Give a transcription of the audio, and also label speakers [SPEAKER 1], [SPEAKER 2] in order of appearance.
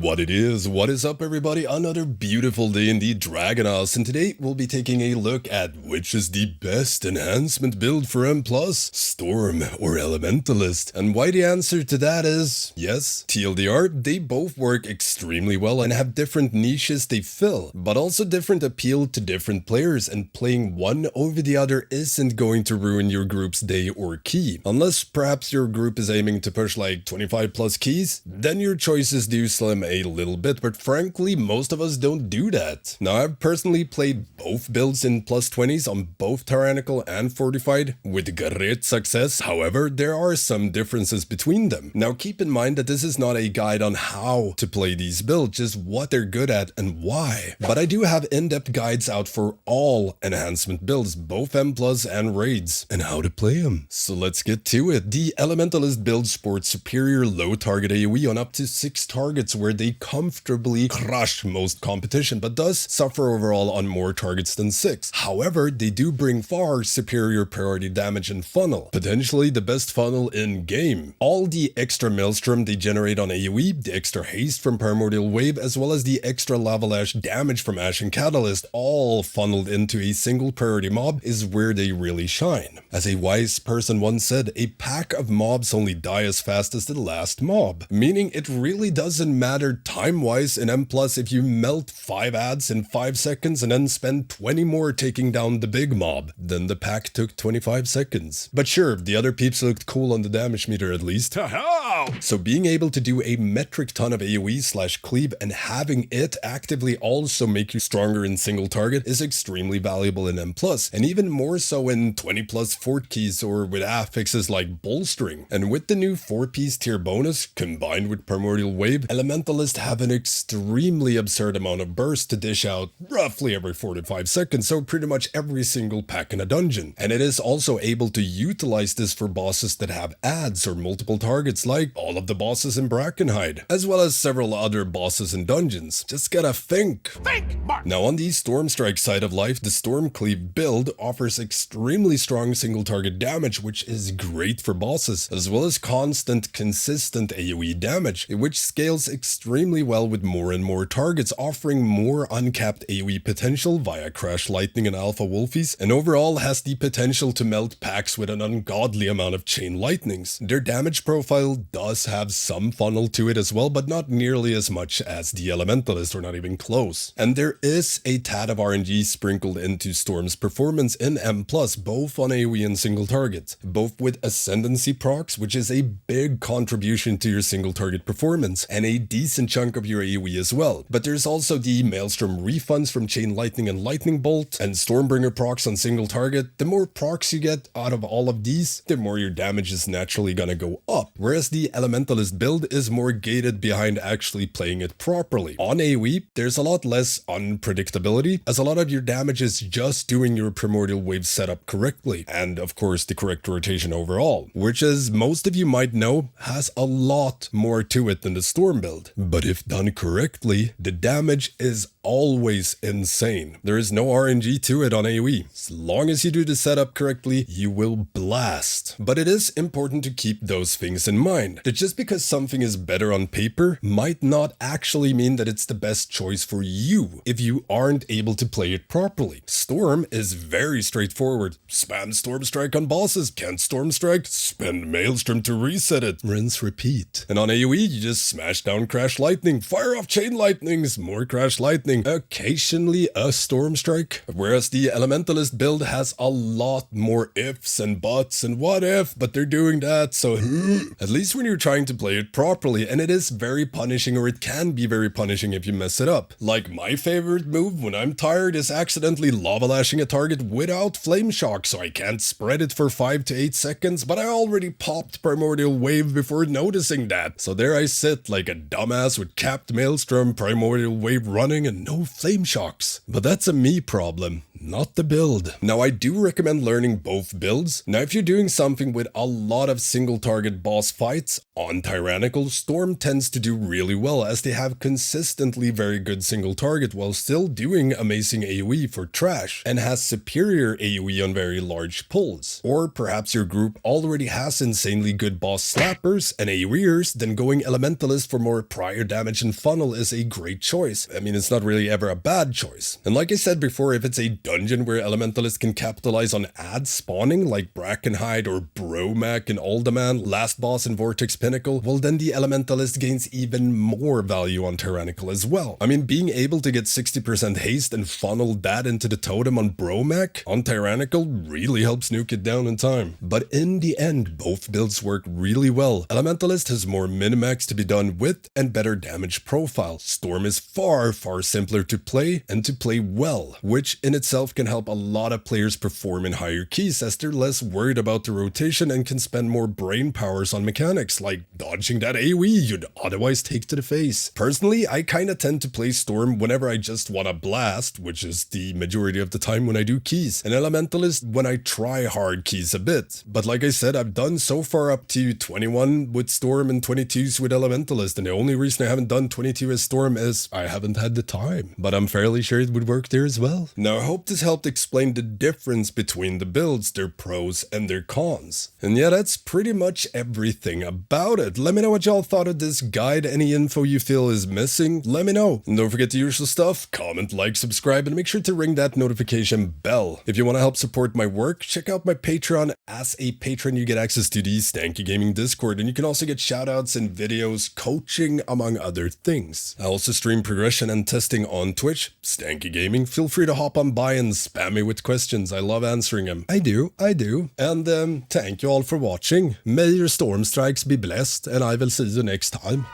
[SPEAKER 1] What is up everybody? Another beautiful day in the Dragonflight, and today we'll be taking a look at which is the best enhancement build for M+, Storm or Elementalist. And why the answer to that is, yes, TLDR, they both work extremely well and have different niches they fill, but also different appeal to different players, and playing one over the other isn't going to ruin your group's day or key. Unless perhaps your group is aiming to push like 25 plus keys, then your choices do slim a little bit, but frankly most of us don't do that. Now I've personally played both builds in plus 20s on both Tyrannical and Fortified with great success. However, there are some differences between them. Now keep in mind that this is not a guide on how to play these builds, just what they're good at and why. But I do have in-depth guides out for all enhancement builds, both M+ and raids, and how to play them. So let's get to it. The Elementalist build sports superior low target AoE on up to 6 targets, where they comfortably crush most competition, but does suffer overall on more targets than 6. However, they do bring far superior priority damage and funnel, potentially the best funnel in game. All the extra maelstrom they generate on AoE, the extra haste from Primordial Wave, as well as the extra Lavalash damage from Ashen Catalyst, all funneled into a single priority mob, is where they really shine. As a wise person once said, a pack of mobs only die as fast as the last mob, meaning it really doesn't matter time-wise in M+ if you melt 5 adds in 5 seconds and then spend 20 more taking down the big mob. Then the pack took 25 seconds. But sure, the other peeps looked cool on the damage meter at least. So being able to do a metric ton of AoE/cleave and having it actively also make you stronger in single target is extremely valuable in M+, and even more so in 20 plus fort keys or with affixes like bolstering. And with the new 4-piece tier bonus combined with Primordial Wave, Elementalist have an extremely absurd amount of burst to dish out roughly every 45 seconds, so pretty much every single pack in a dungeon. And it is also able to utilize this for bosses that have adds or multiple targets, like all of the bosses in Brackenhide, as well as several other bosses in dungeons. Just gotta think, Mark! Now on the Stormstrike side of life, the Storm Cleave build offers extremely strong single target damage, which is great for bosses, as well as constant, consistent AoE damage, which scales extremely well with more and more targets, offering more uncapped AoE potential via Crash Lightning and Alpha Wolfies, and overall has the potential to melt packs with an ungodly amount of Chain Lightnings. Their damage profile does have some funnel to it as well, but not nearly as much as the Elementalist, or not even close. And there is a tad of RNG sprinkled into Storm's performance in M+, both on AoE and single target, both with Ascendancy procs, which is a big contribution to your single target performance, and a decent chunk of your AoE as well. But there's also the Maelstrom refunds from Chain Lightning and Lightning Bolt, and Stormbringer procs on single target. The more procs you get out of all of these, the more your damage is naturally gonna go up, whereas the Elementalist build is more gated behind actually playing it properly. On AoE, there's a lot less unpredictability, as a lot of your damage is just doing your Primordial Wave setup correctly, and of course the correct rotation overall, which, as most of you might know, has a lot more to it than the Storm build. But if done correctly, the damage is always insane. There is no RNG to it on AoE. As long as you do the setup correctly, you will blast. But it is important to keep those things in mind, that just because something is better on paper might not actually mean that it's the best choice for you if you aren't able to play it properly. Storm is very straightforward. Spam Storm Strike on bosses. Can't Storm Strike? Spend Maelstrom to reset it. Rinse, repeat. And on AoE, you just smash down Crash Lightning, fire off Chain Lightnings, more Crash Lightning, occasionally a Storm Strike. Whereas the Elementalist build has a lot more ifs and buts and what if, but they're doing that, so at least when you're trying to play it properly, and it is very punishing, or it can be very punishing if you mess it up. Like my favorite move when I'm tired is accidentally lava lashing a target without Flame Shock, so I can't spread it for 5 to 8 seconds, but I already popped Primordial Wave before noticing that. So there I sit like a dumbass with capped Maelstrom, Primordial Wave running, and and no flame shocks. But that's a me problem, not the build. Now I do recommend learning both builds. Now if you're doing something with a lot of single target boss fights, on Tyrannical, Storm tends to do really well as they have consistently very good single target while still doing amazing AoE for trash, and has superior AoE on very large pulls. Or perhaps your group already has insanely good boss slappers and AoEers, then going Elementalist for more prior damage and funnel is a great choice. I mean, it's not really ever a bad choice. And like I said before, if it's a dungeon where Elementalist can capitalize on add spawning like Brackenhide or Bromac in Alderman, last boss in Vortex Pinnacle, well then the Elementalist gains even more value on Tyrannical as well. I mean, being able to get 60% haste and funnel that into the totem on Bromac on Tyrannical really helps nuke it down in time. But in the end, both builds work really well. Elementalist has more minimax to be done with and better damage profile. Storm is far simpler to play and to play well, which in itself can help a lot of players perform in higher keys as they're less worried about the rotation and can spend more brain powers on mechanics like dodging that AoE you'd otherwise take to the face. Personally, I kinda tend to play Storm whenever I just wanna blast, which is the majority of the time when I do keys, and Elementalist when I try hard keys a bit. But like I said, I've done so far up to 21 with Storm and 22s with Elementalist, and the only reason I haven't done 22 as Storm is I haven't had the time. But I'm fairly sure it would work there as well. Now I hope this helped explain the difference between the builds, their pros and their cons. And yeah, that's pretty much everything about it. Let me know what y'all thought of this guide. Any info you feel is missing, let me know. And don't forget the usual stuff, comment, like, subscribe, and make sure to ring that notification bell. If you want to help support my work, check out my Patreon. As a patron, you get access to the Stankie Gaming Discord, and you can also get shoutouts and videos, coaching, among other things. I also stream progression and testing on Twitch, Stankie Gaming. Feel free to hop on by and spam me with questions. I love answering them. I do. And thank you all for watching. May your storm strikes be blessed, and I will see you next time.